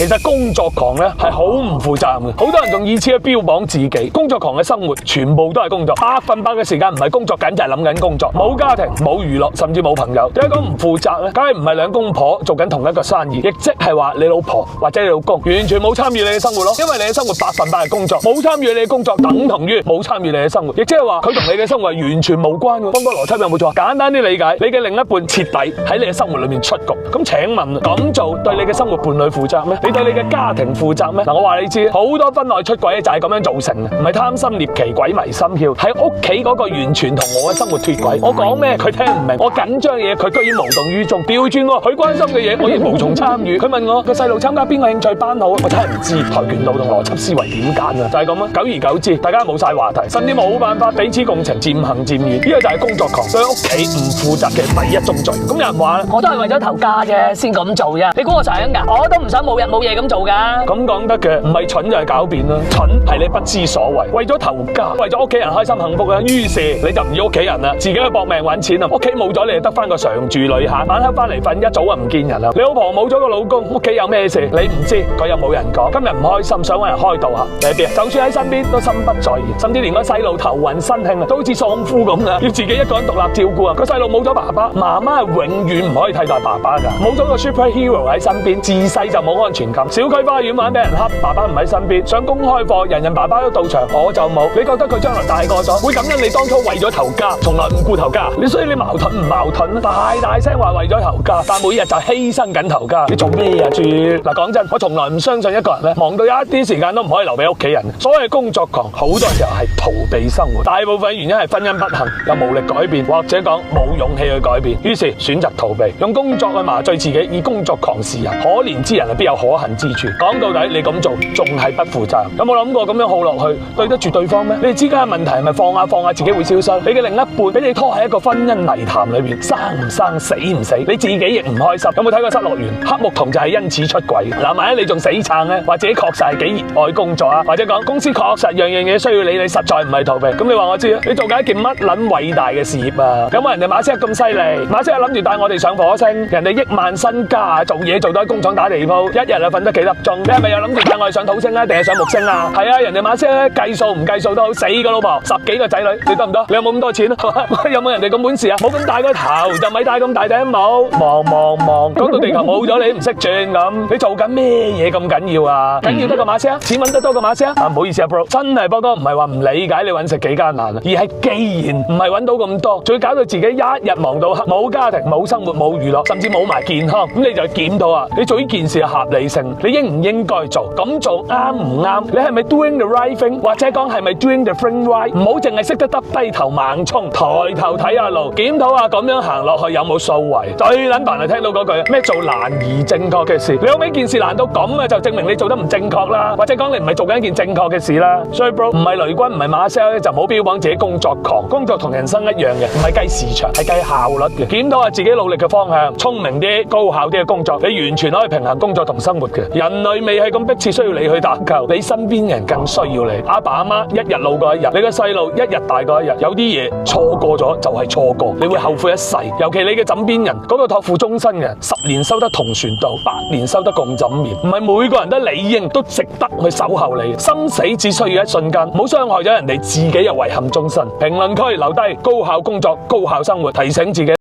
其實工作狂咧係好唔負責任嘅，好多人仲以此去標榜自己。工作狂嘅生活全部都係工作，100%嘅時間唔係工作緊就係諗緊工作，冇家庭、冇娛樂，甚至冇朋友。點解講唔負責咧？梗係唔係兩公婆做緊同一個生意，亦即係話你老婆或者你老公完全冇參與你嘅生活咯，因為你嘅生活100%係工作，冇參與你嘅工作等同於冇參與你嘅生活，亦即係話佢同你嘅生活係完全無關嘅。方哥邏輯有冇錯？簡單啲理解，你嘅另一半徹底喺你嘅生活裏面出局。咁請問咁做對你嘅生活伴侶負責咩？你對你嘅家庭負責咩？嗱，我話你知，好多婚內出軌就係咁樣造成嘅，唔係貪心獵奇、鬼迷心竅，喺屋企嗰個完全同我嘅生活脫軌。我講咩佢聽唔明，我緊張嘅嘢佢居然無動於衷，調轉喎，佢關心嘅嘢我亦無從參與。佢問我個細路參加邊個興趣班好，我真係唔知跆拳道同邏輯思維點揀啊，就係咁啊。久而久之，大家冇晒話題，甚至冇辦法彼此共情，漸行漸遠。呢個就係工作狂對屋企唔負責嘅第一宗罪。咁有人話咧，我都係為咗頭家啫，先咁做啫。你估我想㗎？我都唔想冇日冇夜咁做㗎。咁講得嘅，唔係蠢就係狡辯啦。蠢係你不知所謂，為咗頭家，為咗屋企人開心幸福啊，於是你就唔要屋企人啦，自己去搏命揾錢啊。屋企冇咗，你就得翻個常住旅客，晚黑翻嚟瞓一早啊唔見人啦。你老婆冇咗個老公，屋企有咩事你唔知，佢又冇人講。今日唔開心，想揾人開導下，你喺邊？就算喺身邊都心不在焉，甚至連個細路頭暈身㷫啊，都好似喪夫咁啊，要自己一個人獨立照顧啊。個細路冇咗爸爸，媽媽係永遠唔可以替代爸爸噶。冇咗個 superhero 喺身邊，自細就冇安全感。小區花園玩俾人恰，爸爸唔喺身邊。想公開課，人人爸爸都到場，我就冇。你覺得佢將來大個咗會感恩你當初為咗頭家，從來唔顧頭家？所以你矛盾唔矛盾？大聲話為咗頭家，但每日就犧牲緊頭家，你做咩啊豬？嗱，講真，我從來唔相信一個人咧忙到有一啲時間都唔可以留俾屋企人。所謂工作狂，好多時候係逃避生活，大部分原因係婚姻不幸，又無力改變，或者講冇勇氣去改變，於是選擇逃避，用工作去麻醉自己，以工作狂示人。可憐之人係必有可恨之處。講到底，你咁做仲係不負責任。有冇諗過咁樣耗落去對得住對方咩？你哋之間嘅問題係咪放下自己會消失？你嘅另一半俾你拖喺一個婚姻泥潭裏面，生唔生死唔死，你自己亦唔開心。有冇睇過失樂園？黑木瞳就係因此出軌。嗱，萬一你仲死撐咧，或者確實係幾熱愛工作啊，或者講公司確實樣嘢需要你實在唔係逃避。咁你話我知啊？你做緊一件乜撚偉大嘅事業啊？有冇人哋馬斯克咁犀利？馬斯克諗住帶我哋上火星，人哋億萬身家，做嘢做到喺工廠打地鋪，一日啊瞓得幾粒鐘。你係咪又諗住帶我哋上土星啊？定係上木星啊？係啊，人哋馬斯克計數唔計數都好，死個老婆，10幾個仔女，你得唔得？你有冇咁多錢啊？有冇人哋咁本事啊？冇咁大個頭就咪戴咁大頂帽，忙，講到地球冇咗你唔識轉咁，你做緊咩嘢咁緊要啊？緊要得過馬斯克？錢揾得多過馬斯克？啊，唔好意思啊 bro， 真係波哥唔係話唔理解你揾食幾艱難啊，而係既然唔係揾到咁多，仲要搞到自己一日忙到黑，冇家庭、冇生活、冇娛樂，甚至冇埋健康，咁你就檢討啊，你做呢件事嘅合理性，你應唔應該做？咁做啱唔啱？你係咪 doing the right thing， 或者講係咪 doing the thing right？ 唔好淨係識得低頭猛衝，抬頭睇下路，檢討下咁樣行落去有冇數為？最撚煩係聽到嗰句咩做難而正確嘅事，你有咩件事難到咁啊？就證明你做得唔正確啦，或者講你唔係做緊一件正確嘅事啦。所以 bro 唔係雷軍唔係馬斯克就唔好標榜自己工作狂，工作同人生一樣嘅，唔係計時長，係計效率嘅。檢討下自己努力嘅方向，聰明啲、高效啲嘅工作，你完全可以平衡工作同生活嘅。人類未係咁迫切需要你去打救，你身邊人更需要你。阿爸阿媽一日老過一日，你個細路一日大過一日，有啲嘢錯過咗就係錯過，你會後悔一世。尤其你嘅枕邊人，嗰個託付終身嘅10年修得同船渡，100年修得共枕眠，唔係每個人都理應都值得去守候你。生死只需要一瞬間，唔好傷害咗人哋，自己又遺憾終身。評論區留低高效工作、高效生活，提醒自己。